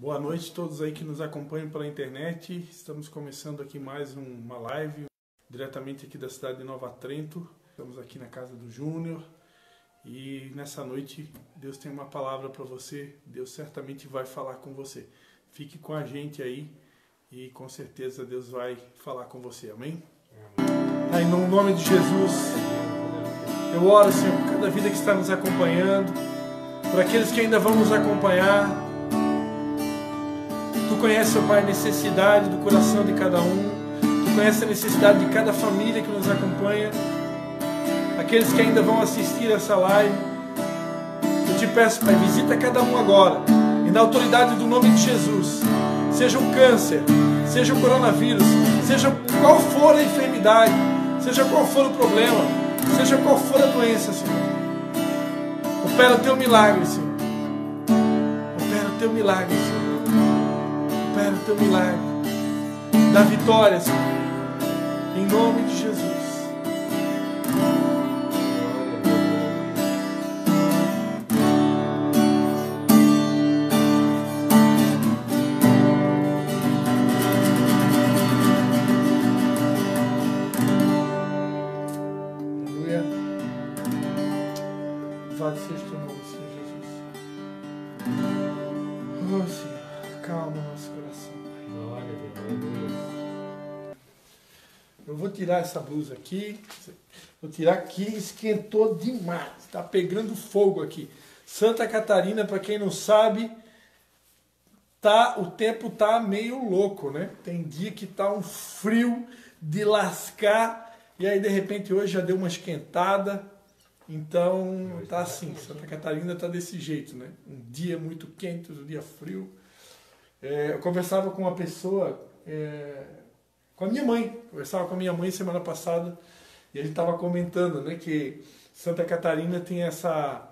Boa noite a todos aí que nos acompanham pela internet. Estamos começando aqui mais uma live, diretamente aqui da cidade de Nova Trento. Estamos aqui na casa do Júnior e nessa noite Deus tem uma palavra para você. Deus certamente vai falar com você. Fique com a gente aí e com certeza Deus vai falar com você. Amém? Amém. No nome de Jesus, eu oro, Senhor, por cada vida que está nos acompanhando, por aqueles que ainda vão nos acompanhar. Tu conheces, ó Pai, a necessidade do coração de cada um. Tu conheces a necessidade de cada família que nos acompanha. Aqueles que ainda vão assistir essa live, eu te peço, Pai, visita cada um agora. E na autoridade do nome de Jesus, seja o câncer, seja o coronavírus, seja qual for a enfermidade, seja qual for o problema, seja qual for a doença, Senhor. Opera o teu milagre, Senhor. Opera o teu milagre, Senhor. Opera o teu milagre da vitória, Senhor, em nome de Jesus. Aleluia. Louvado seja o teu nome, Senhor Jesus. Oh, Senhor. Calma o nosso coração, Pai. Eu vou tirar essa blusa aqui. Vou tirar aqui. Esquentou demais. Está pegando fogo aqui. Santa Catarina, para quem não sabe, o tempo tá meio louco, né? Tem dia que tá um frio de lascar. E aí, de repente, hoje já deu uma esquentada. Então, tá assim. Santa Catarina tá desse jeito, né? Um dia muito quente, outro dia frio. Eu conversava com uma pessoa, com a minha mãe, semana passada, e ele estava comentando, né, que Santa Catarina tem essa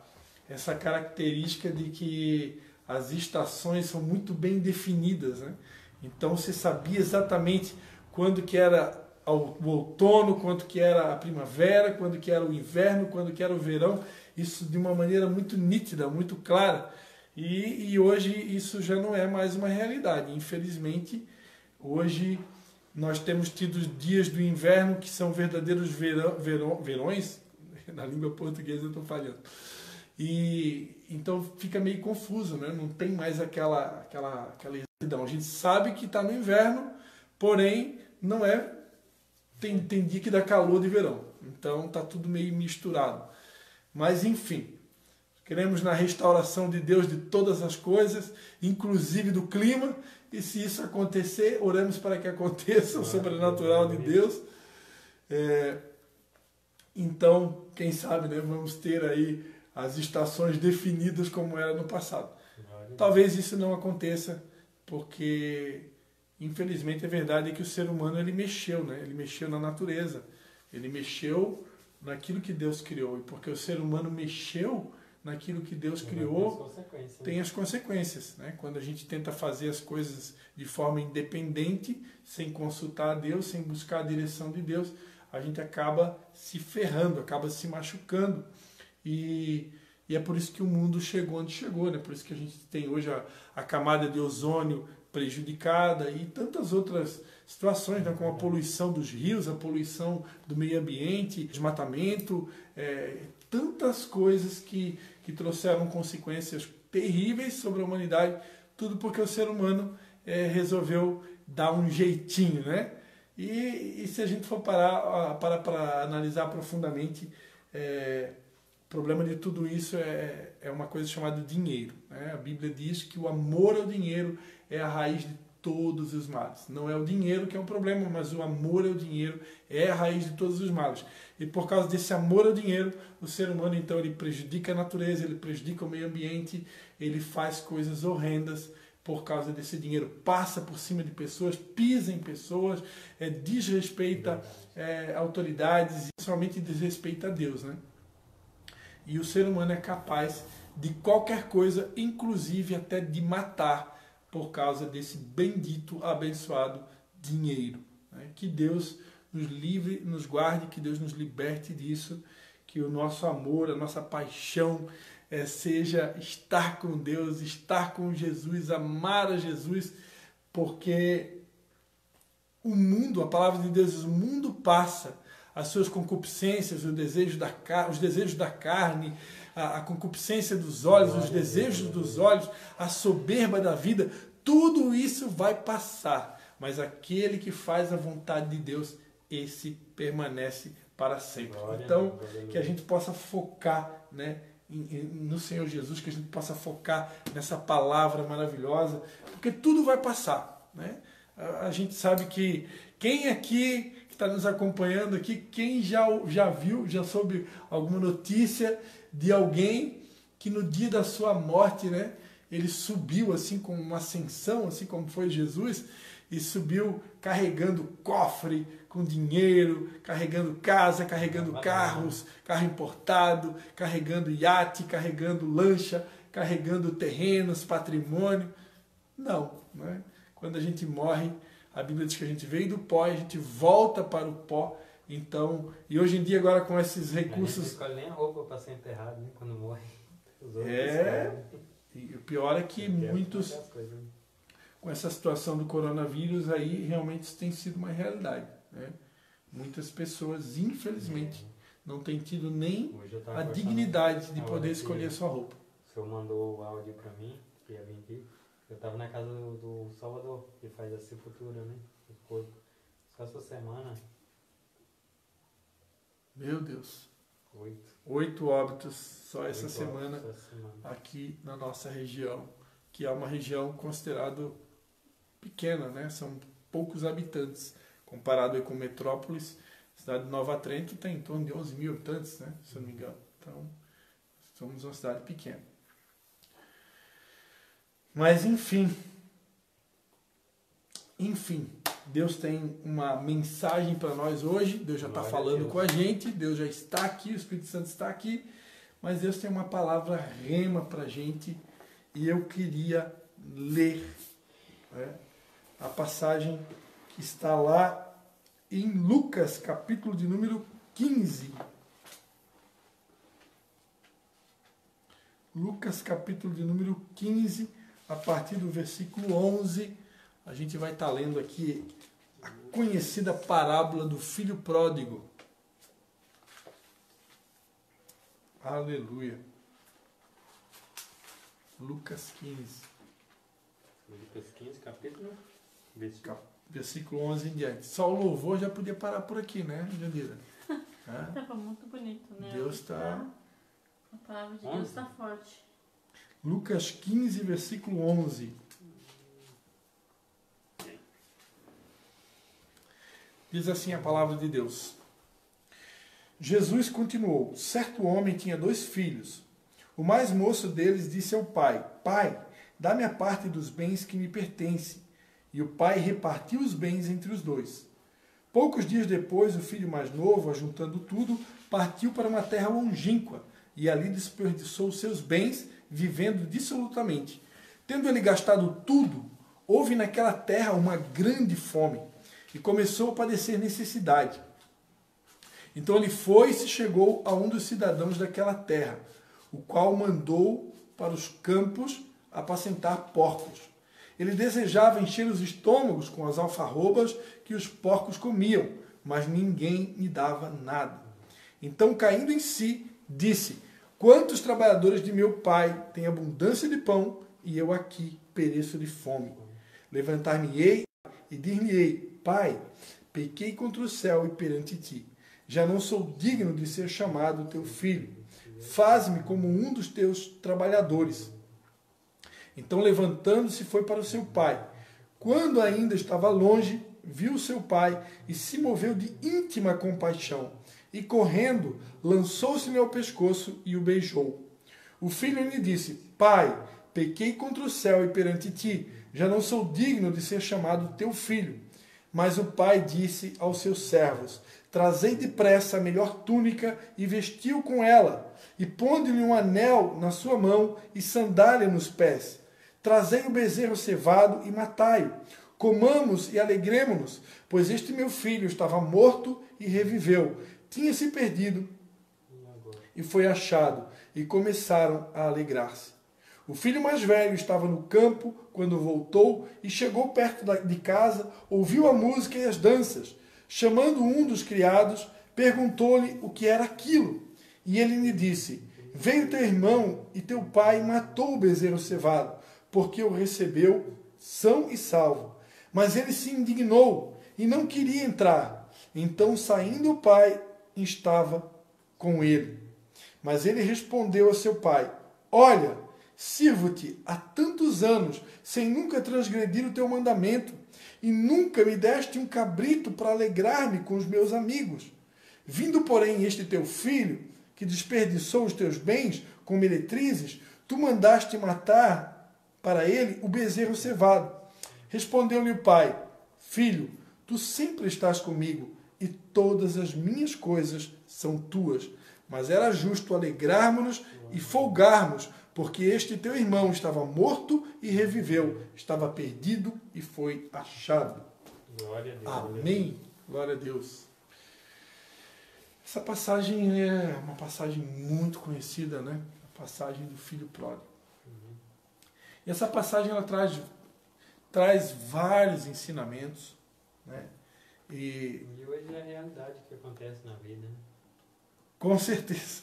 característica de que as estações são muito bem definidas, né? Então você sabia exatamente quando que era o outono, quando que era a primavera, quando que era o inverno, quando que era o verão, isso de uma maneira muito nítida, muito clara. E hoje isso já não é mais uma realidade. Infelizmente, hoje nós temos tido dias do inverno que são verdadeiros verões. Na língua portuguesa eu estou falhando. E então fica meio confuso, né? Não tem mais aquela exatidão. A gente sabe que está no inverno, porém não é. Tem dia que dá calor de verão. Então está tudo meio misturado. Mas enfim. Queremos na restauração de Deus de todas as coisas, inclusive do clima, e se isso acontecer, oramos para que aconteça o sobrenatural de Deus. Então, quem sabe, né, vamos ter aí as estações definidas como era no passado. Talvez isso não aconteça, porque infelizmente é verdade que o ser humano ele mexeu, né? Ele mexeu na natureza, ele mexeu naquilo que Deus criou, e porque o ser humano mexeu naquilo que Deus criou, tem as consequências, né? Quando a gente tenta fazer as coisas de forma independente, sem consultar a Deus, sem buscar a direção de Deus, a gente acaba se ferrando, acaba se machucando. E é por isso que o mundo chegou onde chegou, né? Por isso que a gente tem hoje a camada de ozônio prejudicada e tantas outras situações, né? Como a poluição dos rios, a poluição do meio ambiente, desmatamento, tantas coisas que trouxeram consequências terríveis sobre a humanidade, tudo porque o ser humano resolveu dar um jeitinho, né? E se a gente for parar para analisar profundamente, o problema de tudo isso é uma coisa chamada dinheiro, né? A Bíblia diz que o amor ao dinheiro é a raiz de todos os males. Não é o dinheiro que é um problema, mas o amor ao dinheiro é a raiz de todos os males. E por causa desse amor ao dinheiro, o ser humano então ele prejudica a natureza, ele prejudica o meio ambiente, ele faz coisas horrendas por causa desse dinheiro. Passa por cima de pessoas, pisa em pessoas, desrespeita autoridades e principalmente desrespeita a Deus, né? E o ser humano é capaz de qualquer coisa, inclusive até de matar, por causa desse bendito, abençoado dinheiro. Né? Que Deus nos livre, nos guarde, que Deus nos liberte disso, que o nosso amor, a nossa paixão seja estar com Deus, estar com Jesus, amar a Jesus, porque o mundo, a palavra de Deus diz, o mundo passa, as suas concupiscências, os desejos da carne, a concupiscência dos olhos, os desejos dos olhos, a soberba da vida, tudo isso vai passar. Mas aquele que faz a vontade de Deus, esse permanece para sempre. Então, que a gente possa focar, né, no Senhor Jesus, que a gente possa focar nessa palavra maravilhosa, porque tudo vai passar, né? A gente sabe que quem aqui que está nos acompanhando aqui, quem já viu, já soube alguma notícia de alguém que no dia da sua morte, né, ele subiu assim com uma ascensão, assim como foi Jesus, e subiu carregando cofre com dinheiro, carregando casa, carregando carros, carro importado, carregando iate, carregando lancha, carregando terrenos, patrimônio. Não, né? Quando a gente morre, a Bíblia diz que a gente veio do pó e a gente volta para o pó. Então, e hoje em dia agora com esses recursos... A gente escolhe nem a roupa para ser enterrado, né? Quando morre. E o pior é que muitos, com essa situação do coronavírus aí, realmente isso tem sido uma realidade, né? Muitas pessoas, infelizmente, não têm tido nem a dignidade de poder escolher a sua roupa. O senhor mandou o áudio para mim, que ia vir aqui. Eu estava na casa do Salvador, que faz a sepultura, né? Só essa semana. Meu Deus. 8 óbitos só essa semana aqui na nossa região, que é uma região considerada pequena, né? São poucos habitantes, comparado aí com Metrópolis. A cidade de Nova Trento tem em torno de 11 mil habitantes, né? Se eu não me engano. Então, somos uma cidade pequena. Mas enfim, Deus tem uma mensagem para nós hoje. Deus já está falando com a gente, Deus já está aqui, o Espírito Santo está aqui, mas Deus tem uma palavra rema para a gente, e eu queria ler, né, a passagem que está lá em Lucas, capítulo de número 15. Lucas, capítulo de número 15, a partir do versículo 11, a gente vai estar lendo aqui a conhecida parábola do filho pródigo. Aleluia. Lucas 15. Lucas 15, capítulo? Versículo 11 em diante. Só o louvor já podia parar por aqui, né, Jandira? Estava muito bonito, né? Deus está... A palavra de Deus está forte. Lucas 15, versículo 11. Diz assim a palavra de Deus. Jesus continuou: certo homem tinha 2 filhos. O mais moço deles disse ao pai: Pai, dá-me a parte dos bens que me pertence. E o pai repartiu os bens entre os 2. Poucos dias depois, o filho mais novo, ajuntando tudo, partiu para uma terra longínqua e ali desperdiçou os seus bens, vivendo dissolutamente. Tendo ele gastado tudo, houve naquela terra uma grande fome e começou a padecer necessidade. Então ele foi e se chegou a um dos cidadãos daquela terra, o qual mandou para os campos apacentar porcos. Ele desejava encher os estômagos com as alfarrobas que os porcos comiam, mas ninguém lhe dava nada. Então, caindo em si, disse: Quantos trabalhadores de meu pai têm abundância de pão, e eu aqui pereço de fome. Levantar-me-ei e dir-lhe-ei: Pai, pequei contra o céu e perante ti. Já não sou digno de ser chamado teu filho. Faz-me como um dos teus trabalhadores. Então, levantando-se, foi para o seu pai. Quando ainda estava longe, viu seu pai e se moveu de íntima compaixão. E, correndo, lançou-se-lhe ao pescoço e o beijou. O filho lhe disse: Pai, pequei contra o céu e perante ti. Já não sou digno de ser chamado teu filho. Mas o pai disse aos seus servos: Trazei depressa a melhor túnica e vestiu com ela, e pondo-lhe um anel na sua mão e sandália nos pés. Trazei o bezerro cevado e matai-o. Comamos e alegremo-nos, pois este meu filho estava morto e reviveu. Tinha se perdido e foi achado, e começaram a alegrar-se. O filho mais velho estava no campo quando voltou e chegou perto de casa, ouviu a música e as danças. Chamando um dos criados, perguntou-lhe o que era aquilo. E ele lhe disse: veio teu irmão e teu pai matou o bezerro cevado, porque o recebeu são e salvo. Mas ele se indignou e não queria entrar. Então, saindo o pai, estava com ele. Mas ele respondeu a seu pai: olha, sirvo-te há tantos anos, sem nunca transgredir o teu mandamento, e nunca me deste um cabrito para alegrar-me com os meus amigos. Vindo, porém, este teu filho, que desperdiçou os teus bens com meretrizes, tu mandaste matar para ele o bezerro cevado. Respondeu-lhe o pai: filho, tu sempre estás comigo, e todas as minhas coisas são tuas. Mas era justo alegrarmos-nos e folgarmos, porque este teu irmão estava morto e reviveu, estava perdido e foi achado. Glória a Deus. Amém. Glória a Deus. Essa passagem é uma passagem muito conhecida, né? A passagem do filho pródigo. E essa passagem ela traz vários ensinamentos, né? E hoje é a realidade que acontece na vida, né? Com certeza.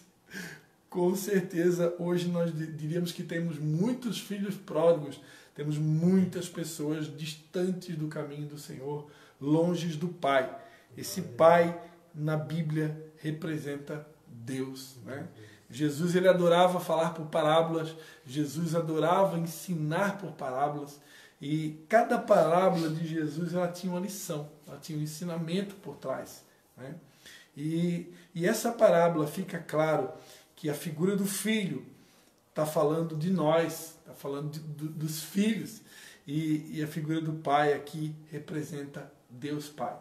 Com certeza, hoje nós diríamos que temos muitos filhos pródigos, temos muitas pessoas distantes do caminho do Senhor, longe do Pai. Esse Pai, na Bíblia, representa Deus, né? Jesus ele adorava falar por parábolas, Jesus adorava ensinar por parábolas, e cada parábola de Jesus ela tinha uma lição, ela tinha um ensinamento por trás, né? E essa parábola fica claro que a figura do filho está falando de nós, está falando dos filhos, e a figura do pai aqui representa Deus Pai.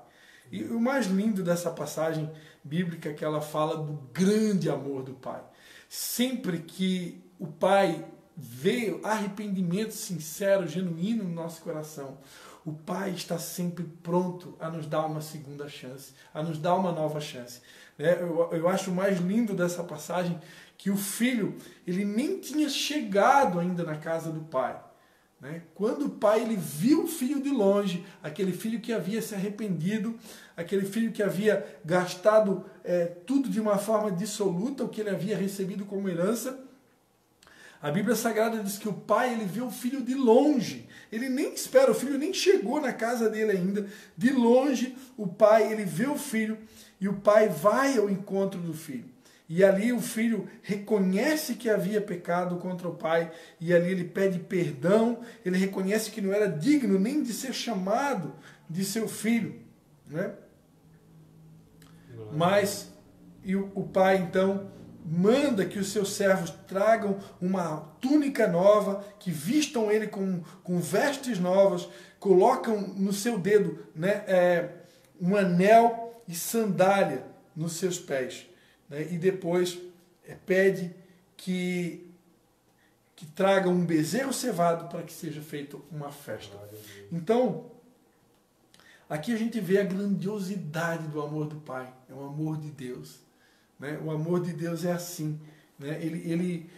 E o mais lindo dessa passagem bíblica é que ela fala do grande amor do Pai. Sempre que o Pai vê arrependimento sincero, genuíno no nosso coração, o Pai está sempre pronto a nos dar uma segunda chance, a nos dar uma nova chance. Eu acho o mais lindo dessa passagem que o filho ele nem tinha chegado ainda na casa do pai. Quando o pai ele viu o filho de longe, aquele filho que havia se arrependido, aquele filho que havia gastado tudo de uma forma dissoluta, o que ele havia recebido como herança, a Bíblia Sagrada diz que o pai ele vê o filho de longe. Ele nem espera, o filho nem chegou na casa dele ainda. De longe, o pai ele vê o filho e o pai vai ao encontro do filho. E ali o filho reconhece que havia pecado contra o pai, e ali ele pede perdão, ele reconhece que não era digno nem de ser chamado de seu filho, né? Mas o pai então manda que os seus servos tragam uma túnica nova, que vistam ele com vestes novas, colocam no seu dedo, né, um anel e sandália nos seus pés. E depois pede que traga um bezerro cevado para que seja feita uma festa. Então, aqui a gente vê a grandiosidade do amor do Pai. É o amor de Deus. O amor de Deus é assim. Ele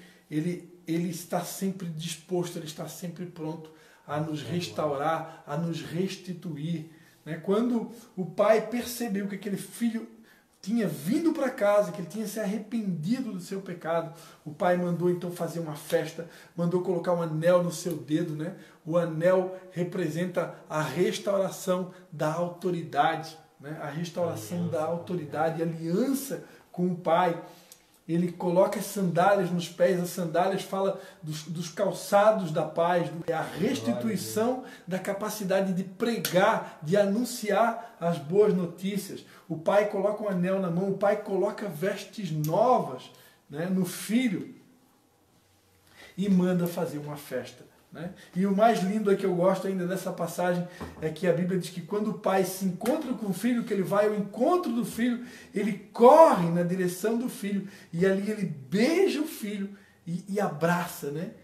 está sempre disposto, ele está sempre pronto a nos restaurar, a nos restituir. Quando o pai percebeu que aquele filho tinha vindo para casa, que ele tinha se arrependido do seu pecado, o pai mandou então fazer uma festa, mandou colocar um anel no seu dedo, né? O anel representa a restauração da autoridade, né? A restauração da autoridade, a aliança com o pai. Ele coloca as sandálias nos pés, as sandálias fala dos calçados da paz, a restituição da capacidade de pregar, de anunciar as boas notícias. O pai coloca um anel na mão, o pai coloca vestes novas, né, no filho e manda fazer uma festa. E o mais lindo é que eu gosto ainda dessa passagem é que a Bíblia diz que quando o pai se encontra com o filho, que ele vai ao encontro do filho, ele corre na direção do filho e ali ele beija o filho e abraça, né?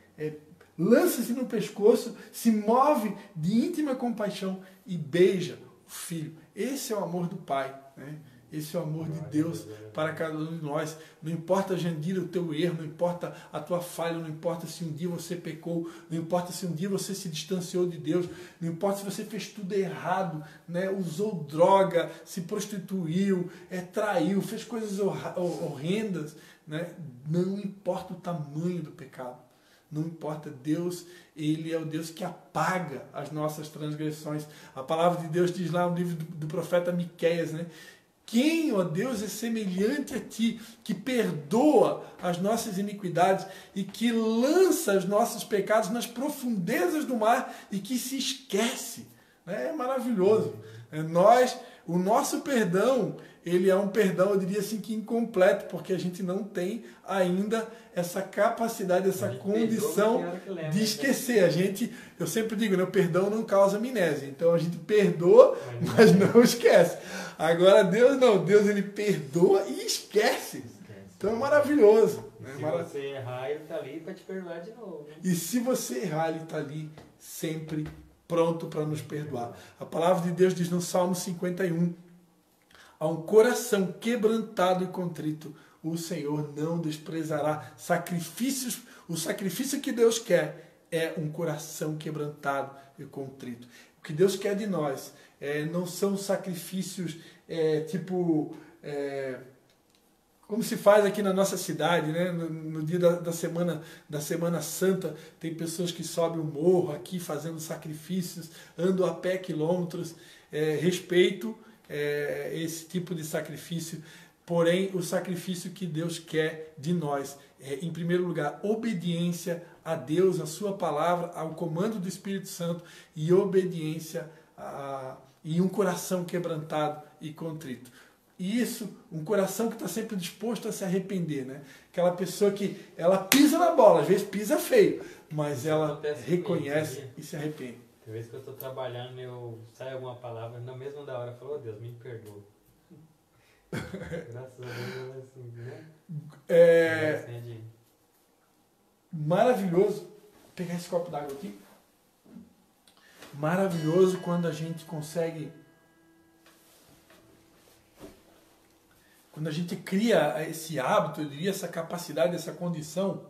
Lança-se no pescoço, se move de íntima compaixão e beija o filho. Esse é o amor do pai, né? Esse é o amor de Deus para cada um de nós. Não importa, Jandira, o teu erro, não importa a tua falha, não importa se um dia você pecou, não importa se um dia você se distanciou de Deus, não importa se você fez tudo errado, né? Usou droga, se prostituiu, traiu, fez coisas horrendas, né? Não importa o tamanho do pecado. Não importa, Deus, Ele é o Deus que apaga as nossas transgressões. A palavra de Deus diz lá no livro do profeta Miqueias, né? Quem, ó Deus, é semelhante a Ti, que perdoa as nossas iniquidades e que lança os nossos pecados nas profundezas do mar e que se esquece. É maravilhoso. O nosso perdão, ele é um perdão, eu diria assim, que incompleto, porque a gente não tem ainda essa capacidade, essa condição de esquecer. Eu sempre digo, né, o perdão não causa amnésia. Então a gente perdoa, mas não esquece. Agora Deus não, Deus ele perdoa e esquece. Então é maravilhoso. Se você errar, ele está ali para te perdoar de novo. E se você errar, ele está ali sempre pronto para nos perdoar. A palavra de Deus diz no Salmo 51, a um coração quebrantado e contrito, o Senhor não desprezará. O sacrifício que Deus quer é um coração quebrantado e contrito. O que Deus quer de nós não são sacrifícios como se faz aqui na nossa cidade, né? No dia da Semana Santa, tem pessoas que sobem o morro aqui fazendo sacrifícios, andam a pé quilômetros. Respeito esse tipo de sacrifício, porém o sacrifício que Deus quer de nós é, em primeiro lugar, obediência a Deus, a sua palavra, ao comando do Espírito Santo e obediência e um coração quebrantado e contrito. E isso, um coração que está sempre disposto a se arrepender, né? Aquela pessoa que ela pisa na bola, às vezes pisa feio, mas ela reconhece e se arrepende. Tem vezes que eu estou trabalhando, sai alguma palavra, na mesma da hora, eu falo, oh Deus, me perdoa. Graças a Deus, assim, né? Maravilhoso. Vou pegar esse copo d'água aqui. Maravilhoso quando a gente consegue... Quando a gente cria esse hábito, eu diria, essa capacidade, essa condição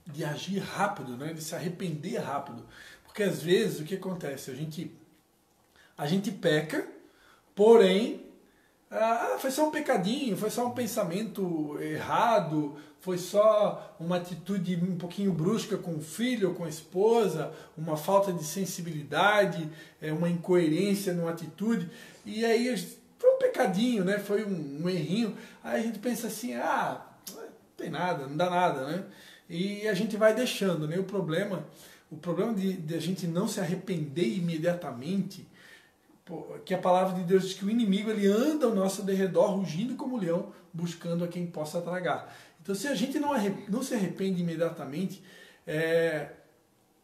de agir rápido, né? De se arrepender rápido. Porque às vezes o que acontece? A gente peca, porém, foi só um pecadinho, foi só um pensamento errado, foi só uma atitude um pouquinho brusca com o filho ou com a esposa, uma falta de sensibilidade, uma incoerência numa atitude, e aí foi um pecadinho, né? Foi um errinho. Aí a gente pensa assim, não tem nada, não dá nada, né? E a gente vai deixando, né? O problema de a gente não se arrepender imediatamente, que a palavra de Deus diz que o inimigo ele anda ao nosso derredor, rugindo como leão, buscando a quem possa tragar. Então, se a gente não se arrepende imediatamente,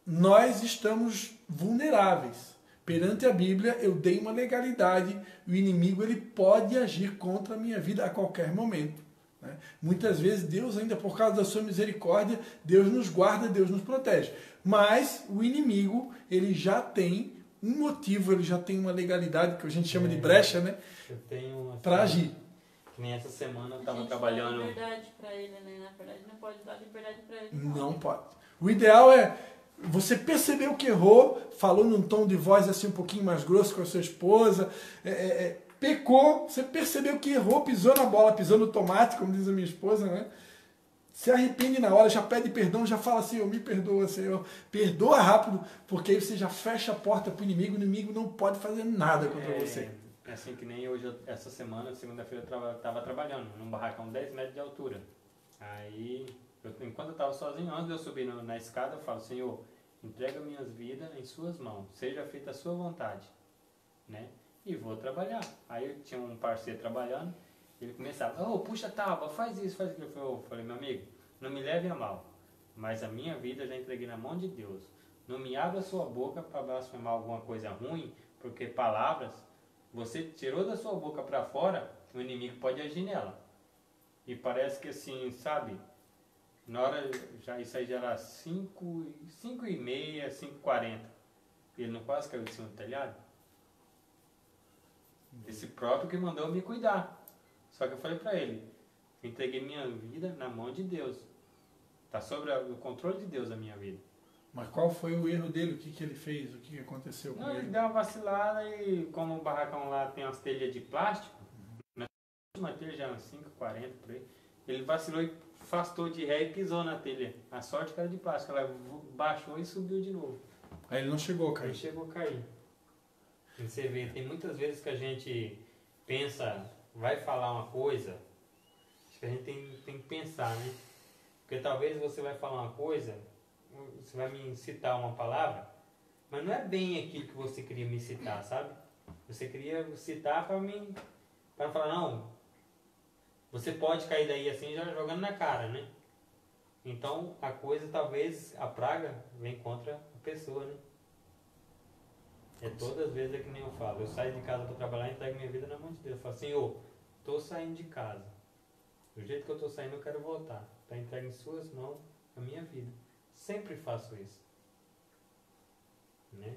nós estamos vulneráveis. Perante a Bíblia, eu dei uma legalidade, o inimigo ele pode agir contra a minha vida a qualquer momento. Né? Muitas vezes, Deus, ainda por causa da sua misericórdia, Deus nos guarda, Deus nos protege. Mas o inimigo, ele já tem um motivo, ele já tem uma legalidade, que a gente chama de brecha, né? Eu tenho para agir. Que nem essa semana eu estava trabalhando. Dá liberdade para ele, né? Na verdade, não pode dar liberdade para ele. Não pode. O ideal é você percebeu que errou, falou num tom de voz assim um pouquinho mais grosso com a sua esposa, pecou, você percebeu que errou, pisou na bola, pisou no tomate, como diz a minha esposa, né? Se arrepende na hora, já pede perdão, já fala assim, me perdoa, Senhor. Perdoa rápido, porque aí você já fecha a porta para o inimigo não pode fazer nada contra você. É assim que nem hoje, essa semana, segunda-feira, eu estava trabalhando num barracão 10 metros de altura. Aí, enquanto eu estava sozinho, antes de eu subir na escada, eu falo, Senhor, entrega minhas vidas em suas mãos, seja feita a sua vontade, né? E vou trabalhar. Aí eu tinha um parceiro trabalhando, ele começava, puxa a tábua, faz isso, faz aquilo. Eu falei, meu amigo, não me leve a mal, mas a minha vida eu já entreguei na mão de Deus. Não me abra sua boca para blasfemar alguma coisa ruim, porque palavras, você tirou da sua boca para fora, o inimigo pode agir nela. E parece que assim, sabe, na hora, isso aí já era 5h30, 5h40. Ele não quase caiu de cima do telhado? Esse próprio que mandou me cuidar. Só que eu falei para ele, eu entreguei minha vida na mão de Deus. Está sob o controle de Deus a minha vida. Mas qual foi o erro dele? O que ele fez? O que aconteceu com Não, ele? ele deu uma vacilada e como o barracão lá tem umas telhas de plástico, uma telha já uns 5, 40 por aí, ele vacilou e afastou de ré e pisou na telha. A sorte que era de plástico, ela baixou e subiu de novo. Aí ele não chegou a cair. Aí chegou a cair. E você vê, tem muitas vezes que a gente pensa, vai falar uma coisa, acho que a gente tem que pensar, né? Porque talvez você vai falar uma coisa, você vai me citar uma palavra, mas não é bem aquilo que você queria me citar, sabe? Você queria citar para mim, para falar, não, você pode cair daí assim já jogando na cara, né? Então a coisa, talvez, a praga vem contra a pessoa, né? É todas as vezes é que nem eu falo, eu saio de casa para trabalhar e entrego minha vida na mão de Deus. Eu falo, Senhor, estou saindo de casa, do jeito que eu estou saindo eu quero voltar, para entregar em suas mãos a minha vida. Sempre faço isso, né?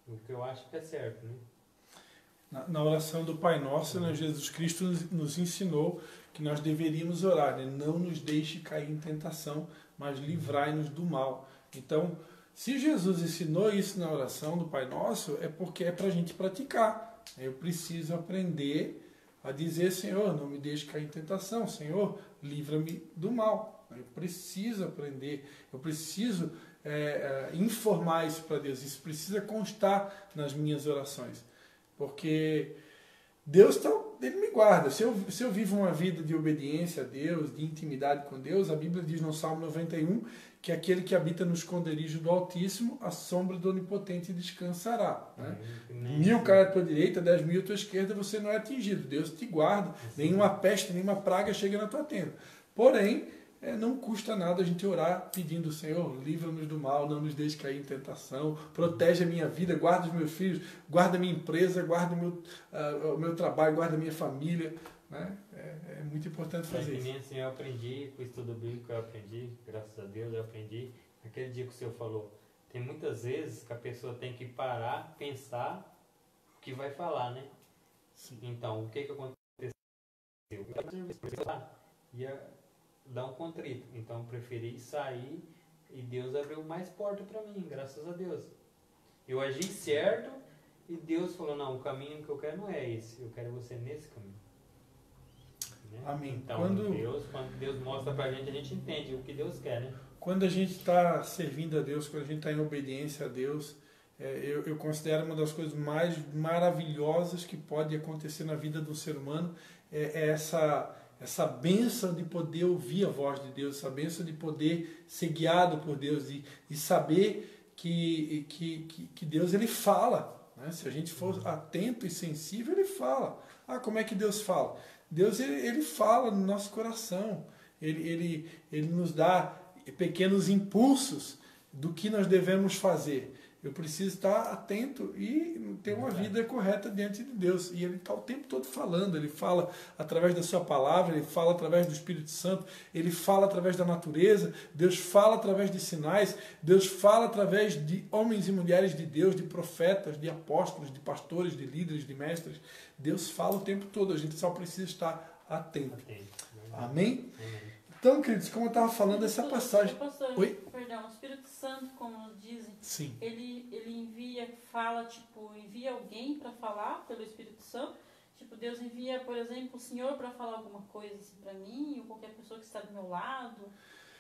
O que eu acho que é certo, né? Na oração do Pai Nosso, né, Jesus Cristo nos ensinou que nós deveríamos orar, né? Não nos deixe cair em tentação, mas livrai-nos do mal. Então, se Jesus ensinou isso na oração do Pai Nosso, é porque é para a gente praticar. Eu preciso aprender a dizer, Senhor, não me deixe cair em tentação. Senhor, livra-me do mal. Eu preciso aprender, eu preciso informar isso para Deus. Isso precisa constar nas minhas orações. Porque Deus Ele me guarda. Se eu vivo uma vida de obediência a Deus, de intimidade com Deus, a Bíblia diz no Salmo 91 que aquele que habita no esconderijo do Altíssimo, a sombra do Onipotente descansará. Né? 1000 caem à tua direita, 10.000 à tua esquerda, você não é atingido. Deus te guarda, nenhuma peste, nenhuma praga chega na tua tenda. Porém, não custa nada a gente orar pedindo, Senhor, livra-nos do mal, não nos deixe cair em tentação, protege a minha vida, guarda os meus filhos, guarda a minha empresa, guarda o meu trabalho, guarda a minha família. Né? É muito importante fazer isso. Assim, eu aprendi, com o estudo bíblico eu aprendi, graças a Deus eu aprendi. Aquele dia que o Senhor falou, tem muitas vezes que a pessoa tem que parar, pensar o que vai falar, né? Sim. Então, o que aconteceu? Ia dar um contrito. Então, eu preferi sair e Deus abriu mais porta para mim, graças a Deus. Eu agi certo e Deus falou, não, o caminho que eu quero não é esse, eu quero você nesse caminho. Né? Amém. Então, quando Deus mostra pra gente, a gente entende o que Deus quer, né? Quando a gente está servindo a Deus, quando a gente está em obediência a Deus, eu considero uma das coisas mais maravilhosas que pode acontecer na vida do ser humano essa bênção de poder ouvir a voz de Deus, essa bênção de poder ser guiado por Deus, de saber que Deus ele fala. Né? Se a gente for atento e sensível, ele fala. Como é que Deus fala? Deus ele fala no nosso coração, ele nos dá pequenos impulsos do que nós devemos fazer. Eu preciso estar atento e ter uma vida correta diante de Deus. E Ele está o tempo todo falando. Ele fala através da sua palavra, Ele fala através do Espírito Santo, Ele fala através da natureza, Deus fala através de sinais, Deus fala através de homens e mulheres de Deus, de profetas, de apóstolos, de pastores, de líderes, de mestres. Deus fala o tempo todo, a gente só precisa estar atento. Amém? Então, queridos, como eu estava falando, essa passagem... Pastor, Oi? Perdão, o Espírito Santo, como dizem, Sim. ele envia alguém para falar pelo Espírito Santo. Tipo, Deus envia, por exemplo, o Senhor para falar alguma coisa assim, para mim, ou qualquer pessoa que está do meu lado,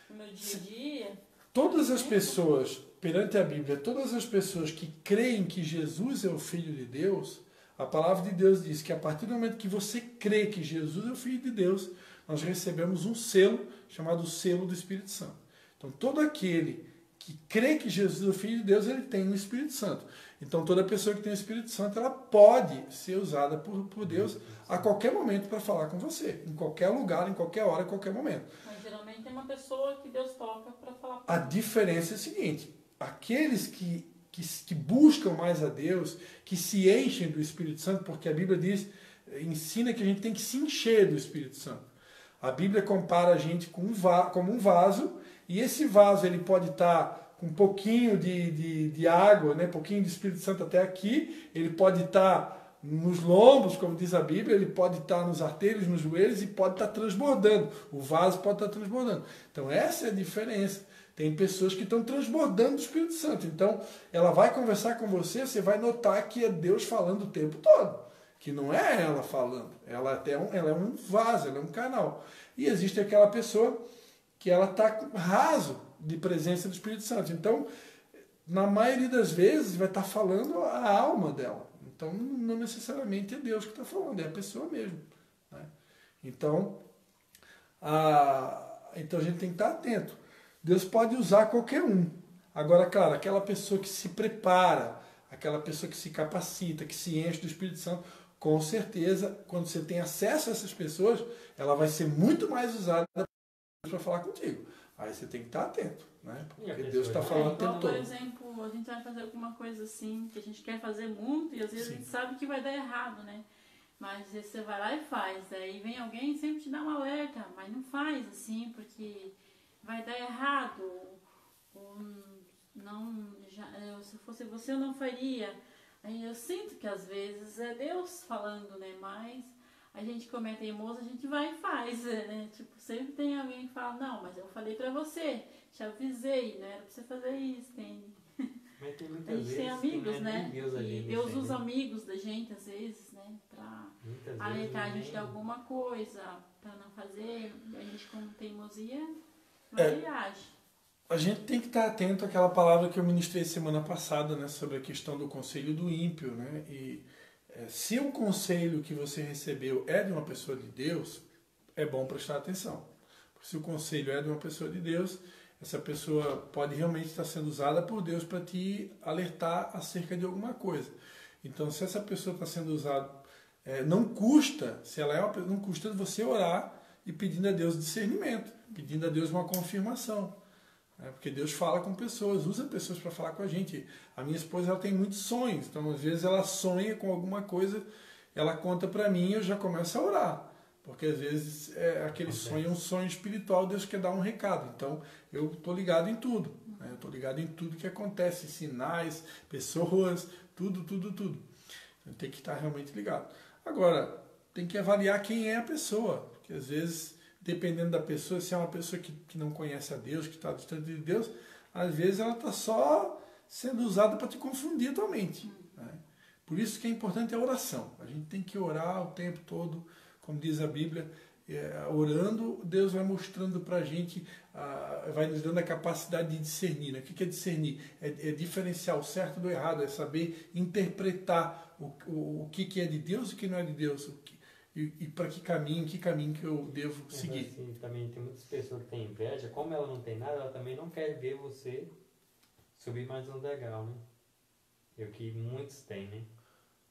no meu dia a dia. Todas as pessoas, perante a Bíblia, todas as pessoas que creem que Jesus é o Filho de Deus, a palavra de Deus diz que a partir do momento que você crê que Jesus é o Filho de Deus, nós recebemos um selo chamado selo do Espírito Santo. Então, todo aquele que crê que Jesus é o Filho de Deus, ele tem o Espírito Santo. Então, toda pessoa que tem o Espírito Santo, ela pode ser usada por Deus a qualquer momento para falar com você. Em qualquer lugar, em qualquer hora, em qualquer momento. Mas, geralmente, é uma pessoa que Deus toca para falar com A diferença é a seguinte. Aqueles que buscam mais a Deus, que se enchem do Espírito Santo, porque a Bíblia ensina que a gente tem que se encher do Espírito Santo. A Bíblia compara a gente como um vaso, e esse vaso ele pode estar com um pouquinho de água, né, um pouquinho de Espírito Santo até aqui, ele pode estar nos lombos, como diz a Bíblia, ele pode estar nos artérios, nos joelhos e pode estar transbordando. O vaso pode estar transbordando. Então essa é a diferença. Tem pessoas que estão transbordando do Espírito Santo. Então ela vai conversar com você, você vai notar que é Deus falando o tempo todo. Que não é ela falando. Ela é um vaso, ela é um canal. E existe aquela pessoa que ela está raso de presença do Espírito Santo. Então, na maioria das vezes, vai estar falando a alma dela. Então, não necessariamente é Deus que está falando, é a pessoa mesmo. Né? Então, então, a gente tem que estar atento. Deus pode usar qualquer um. Agora, claro, aquela pessoa que se prepara, aquela pessoa que se capacita, que se enche do Espírito Santo, com certeza, quando você tem acesso a essas pessoas, ela vai ser muito mais usada para falar contigo. Aí você tem que estar atento, né? Porque Deus está falando o tempo todo. Por exemplo, a gente vai fazer alguma coisa assim, que a gente quer fazer muito, e às vezes a gente sabe que vai dar errado, né? Mas você vai lá e faz. Aí vem alguém e sempre te dá um alerta, mas não faz assim, porque vai dar errado. Ou não, se fosse você, eu não faria. Aí eu sinto que às vezes é Deus falando, né? Mas a gente, como é teimoso, a gente vai e faz, né? Tipo, sempre tem alguém que fala, não, mas eu falei pra você, te avisei, não era pra você fazer isso, entende? Mas tem muitas a gente vezes tem amigos, né? E Deus usa amigos da gente, às vezes, né? Pra alertar a gente de alguma coisa, pra não fazer. A gente, como teimosia, vai e age. A gente tem que estar atento àquela palavra que eu ministrei semana passada, né? Sobre a questão do conselho do ímpio, né? E se o conselho que você recebeu é de uma pessoa de Deus, é bom prestar atenção. Porque se o conselho é de uma pessoa de Deus, essa pessoa pode realmente estar sendo usada por Deus para te alertar acerca de alguma coisa. Então, se essa pessoa está sendo usada, não custa você orar e pedindo a Deus discernimento, pedindo a Deus uma confirmação. Porque Deus fala com pessoas, usa pessoas para falar com a gente. A minha esposa, ela tem muitos sonhos, então às vezes ela sonha com alguma coisa, ela conta para mim e eu já começo a orar. Porque às vezes aquele sonho é um sonho espiritual, Deus quer dar um recado. Então eu estou ligado em tudo. Né? Eu estou ligado em tudo que acontece, sinais, pessoas, tudo. Então, tem que estar realmente ligado. Agora, tem que avaliar quem é a pessoa, porque às vezes, dependendo da pessoa, se é uma pessoa que não conhece a Deus, que está distante de Deus, às vezes ela está só sendo usada para te confundir a tua mente. Né? Por isso que é importante a oração. A gente tem que orar o tempo todo, como diz a Bíblia, orando, Deus vai mostrando para a gente, vai nos dando a capacidade de discernir. Né? O que é discernir? É diferenciar o certo do errado, é saber interpretar o que é de Deus e o que não é de Deus. E para que caminho que eu devo seguir. Assim, também tem muitas pessoas que têm inveja, como ela não tem nada, ela também não quer ver você subir mais um degrau, né? É o que muitos têm, né?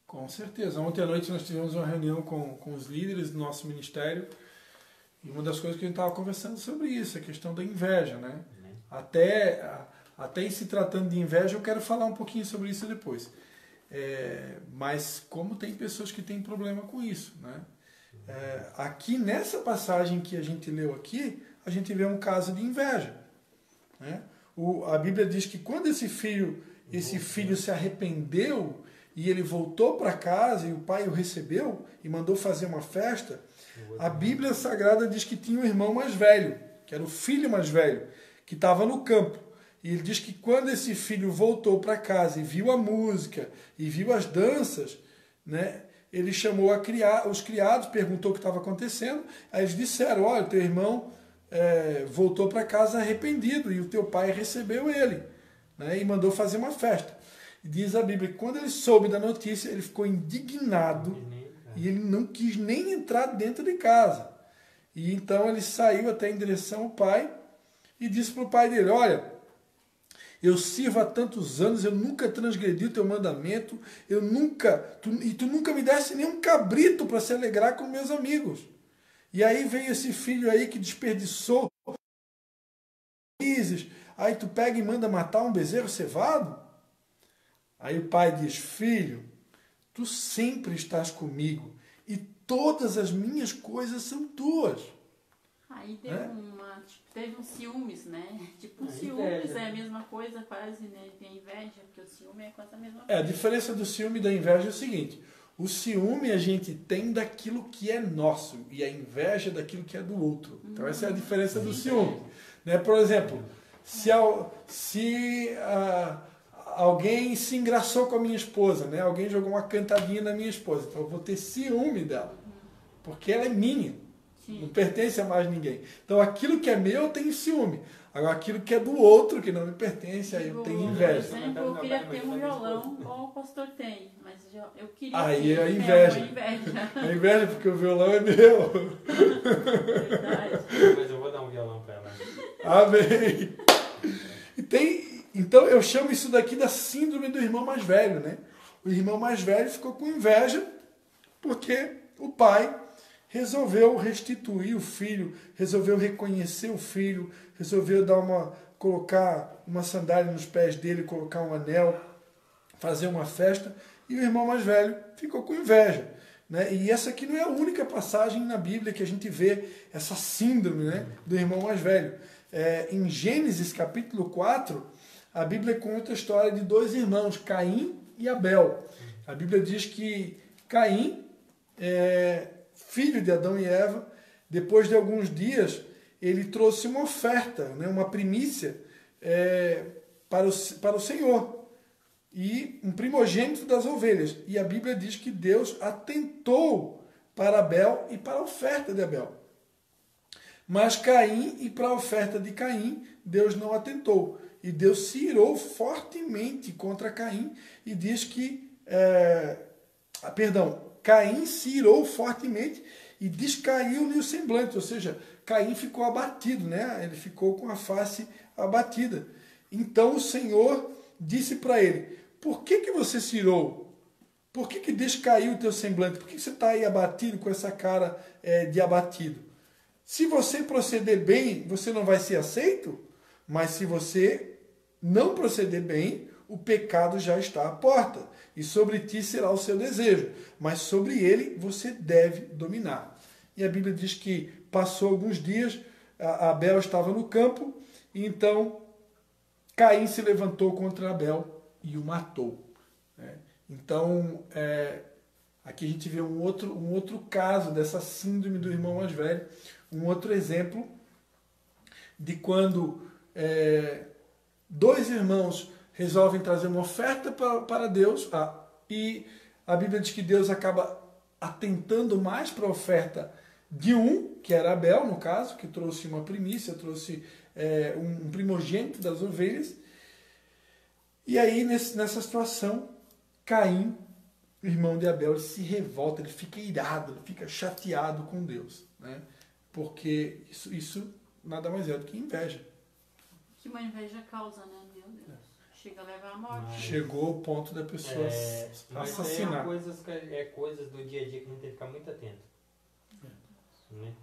Com certeza. Ontem à noite nós tivemos uma reunião com os líderes do nosso ministério e uma das coisas que a gente estava conversando sobre isso, a questão da inveja, né? Até em se tratando de inveja, eu quero falar um pouquinho sobre isso depois. Mas como tem pessoas que têm problema com isso, né? Aqui nessa passagem que a gente leu aqui, a gente vê um caso de inveja, né? A Bíblia diz que quando esse filho se arrependeu e ele voltou para casa e o pai o recebeu e mandou fazer uma festa, a Bíblia Sagrada diz que tinha um irmão mais velho, que era o filho mais velho, que estava no campo. E ele diz que quando esse filho voltou para casa e viu a música e viu as danças, né, ele chamou os criados, perguntou o que estava acontecendo. Aí eles disseram, olha, teu irmão voltou para casa arrependido e o teu pai recebeu ele, né, e mandou fazer uma festa. E diz a Bíblia que quando ele soube da notícia, ele ficou indignado e ele não quis nem entrar dentro de casa. E então ele saiu até em direção ao pai e disse para o pai dele, olha, eu sirvo há tantos anos, eu nunca transgredi o teu mandamento, tu nunca me deste nenhum cabrito para se alegrar com meus amigos. E aí veio esse filho aí que desperdiçou, aí tu pega e manda matar um bezerro cevado? Aí o pai diz, filho, tu sempre estás comigo e todas as minhas coisas são tuas. Aí teve um ciúmes, né? Tipo, ciúmes é a mesma coisa quase, né? Tem inveja, porque o ciúme é quase a mesma coisa. A diferença do ciúme e da inveja é o seguinte, O ciúme a gente tem daquilo que é nosso e a inveja daquilo que é do outro. Então essa é a diferença do ciúme. Né? Por exemplo, se alguém se engraçou com a minha esposa, né? Alguém jogou uma cantadinha na minha esposa, então eu vou ter ciúme dela, porque ela é minha. Sim. Não pertence a mais ninguém. Então aquilo que é meu eu tenho ciúme. Agora aquilo que é do outro, que não me pertence, aí eu tenho inveja. Por exemplo, eu queria ter um violão igual o pastor tem, mas eu queria aí ter. É inveja. A inveja porque o violão é meu. Verdade. Mas eu vou dar um violão para ela. Amém. Então eu chamo isso daqui da síndrome do irmão mais velho, né? O irmão mais velho ficou com inveja porque o pai resolveu restituir o filho, resolveu reconhecer o filho, resolveu colocar uma sandália nos pés dele, colocar um anel, fazer uma festa, e o irmão mais velho ficou com inveja. Né? E essa aqui não é a única passagem na Bíblia que a gente vê essa síndrome, né, do irmão mais velho. Em Gênesis capítulo 4, a Bíblia conta a história de dois irmãos, Caim e Abel. A Bíblia diz que Caim, filho de Adão e Eva, depois de alguns dias, ele trouxe uma oferta, né, uma primícia para o Senhor, e um primogênito das ovelhas. E a Bíblia diz que Deus atentou para Abel e para a oferta de Abel. Mas Caim e para a oferta de Caim, Deus não atentou. E Deus se irou fortemente contra Caim e diz que... Caim se irou fortemente e descaiu-lhe o semblante, ou seja, Caim ficou abatido, né? Ele ficou com a face abatida. Então o Senhor disse para ele: por que você se irou? Por que descaiu o teu semblante? Por que você está aí abatido com essa cara de abatido? Se você proceder bem, você não vai ser aceito, mas se você não proceder bem, o pecado já está à porta, e sobre ti será o seu desejo, mas sobre ele você deve dominar. E a Bíblia diz que passou alguns dias, Abel estava no campo, e então Caim se levantou contra Abel e o matou. Então, aqui a gente vê um outro caso dessa síndrome do irmão mais velho, um outro exemplo de quando dois irmãos resolvem trazer uma oferta para Deus, e a Bíblia diz que Deus acaba atentando mais para a oferta de um, que era Abel, no caso, que trouxe uma primícia, trouxe um primogênito das ovelhas. E aí, nessa situação, Caim, irmão de Abel, ele se revolta, ele fica irado, ele fica chateado com Deus, né? Porque isso nada mais é do que inveja. Que uma inveja causa, né? Meu Deus. Chega a levar à morte. Chegou ao ponto da pessoa assassinar. Coisas do dia a dia que a gente tem que ficar muito atento. Né?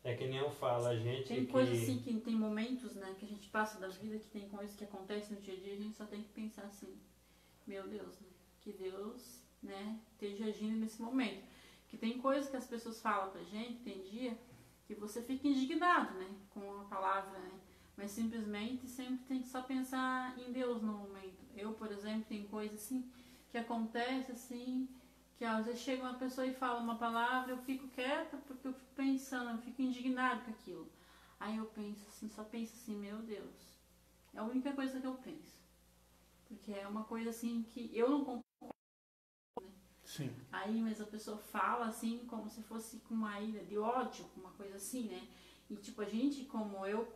É que nem eu falo, a gente... Tem coisas assim, que tem momentos, né, que a gente passa da vida, que tem coisas que acontecem no dia a dia, a gente só tem que pensar assim, meu Deus, né, que Deus, né, esteja agindo nesse momento. Que tem coisas que as pessoas falam pra gente, tem dia que você fica indignado, né, com a palavra, né, mas simplesmente sempre tem que só pensar em Deus no momento. Eu, por exemplo, tem coisa assim que acontece assim, que às vezes chega uma pessoa e fala uma palavra, eu fico quieta porque eu fico pensando, eu fico indignado com aquilo. Aí eu penso assim, só penso assim, meu Deus, é a única coisa que eu penso. Porque é uma coisa assim que eu não concordo, né? Sim. Aí, mas a pessoa fala assim, como se fosse com uma ira de ódio, uma coisa assim, né? E tipo, a gente, como eu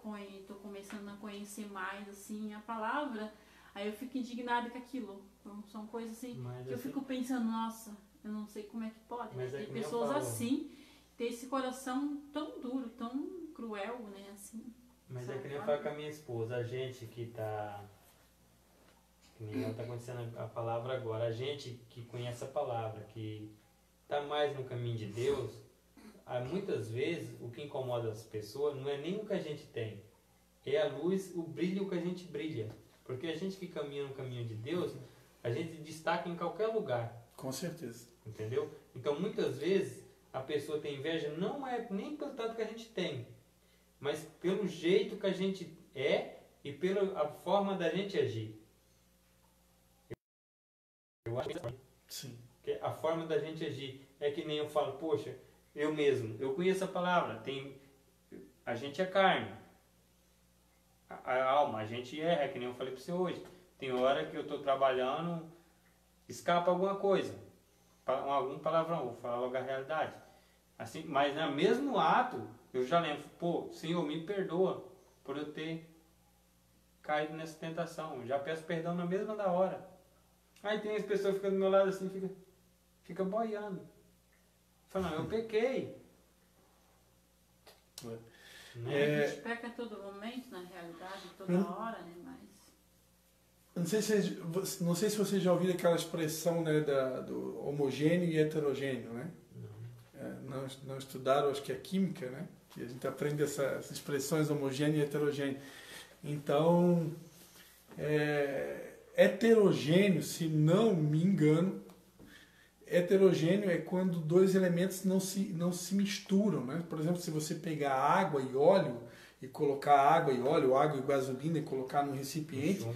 tô começando a conhecer mais assim a palavra, aí eu fico indignada com aquilo. Então, são coisas assim mas que eu fico pensando, nossa, eu não sei como é que pode. Mas tem pessoas assim, ter esse coração tão duro, tão cruel, né? Assim. Mas é que nem eu falo com a minha esposa, a gente que tá... Que nem ela tá conhecendo a palavra agora, a gente que conhece a palavra, que tá mais no caminho de Deus, muitas vezes o que incomoda as pessoas não é nem o que a gente tem, é a luz, o brilho que a gente brilha. Porque a gente que caminha no caminho de Deus, a gente destaca em qualquer lugar. Com certeza. Entendeu? Então, muitas vezes, a pessoa tem inveja, não é nem pelo tanto que a gente tem, mas pelo jeito que a gente é e pela forma da gente agir. Eu acho que sim. Porque a forma da gente agir é que nem eu falo, poxa, eu mesmo, eu conheço a palavra, a gente é carne, a alma, a gente erra, que nem eu falei para você hoje. Tem hora que eu estou trabalhando, escapa alguma coisa, algum palavrão, vou falar logo a realidade. Assim, mas no mesmo ato, eu já lembro, pô, Senhor, me perdoa por eu ter caído nessa tentação. Eu já peço perdão na mesma da hora. Aí tem as pessoas que ficam do meu lado assim, fica boiando. Fala, não, eu pequei. A gente peca a todo momento, na realidade, toda hora, né? Mas... Não sei se vocês já ouviram aquela expressão, né, do homogêneo e heterogêneo, né? Não estudaram, acho que é química, né? Que a gente aprende essas expressões homogêneo e heterogêneo. Então, heterogêneo, se não me engano, heterogêneo é quando dois elementos não se misturam, né? Por exemplo, se você pegar água e óleo e colocar água e gasolina e colocar num recipiente,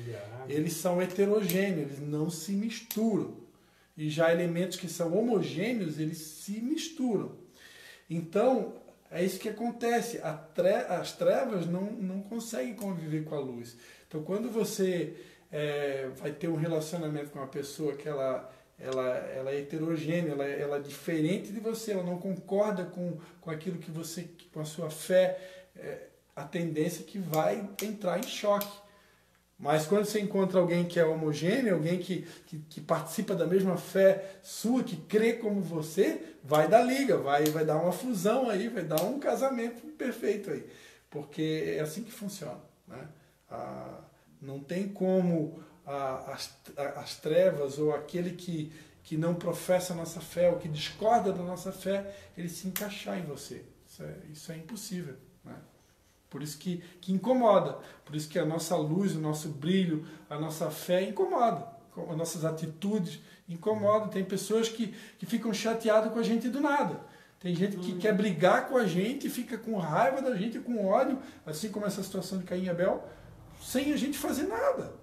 eles são heterogêneos, eles não se misturam. E já elementos que são homogêneos, eles se misturam. Então, é isso que acontece. As trevas não conseguem conviver com a luz. Então, quando você vai ter um relacionamento com uma pessoa que ela é heterogênea, ela é diferente de você, ela não concorda com aquilo que você, com a sua fé, a tendência é que vai entrar em choque. Mas quando você encontra alguém que é homogêneo, alguém que participa da mesma fé sua, que crê como você, vai dar liga, vai dar uma fusão aí, vai dar um casamento perfeito aí. Porque é assim que funciona, né? Não tem como as trevas ou aquele que não professa a nossa fé ou que discorda da nossa fé, ele se encaixar em você. Isso é impossível, né? Por isso que incomoda, por isso que a nossa luz, o nosso brilho, a nossa fé incomoda, as nossas atitudes incomodam. Tem pessoas que ficam chateadas com a gente do nada. Tem gente que quer brigar com a gente, fica com raiva da gente, com ódio, assim como essa situação de Caim e Abel, sem a gente fazer nada,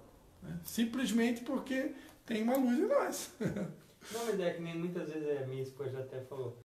né? Simplesmente porque tem uma luz em nós. Não, mas é que nem muitas vezes a minha esposa até falou,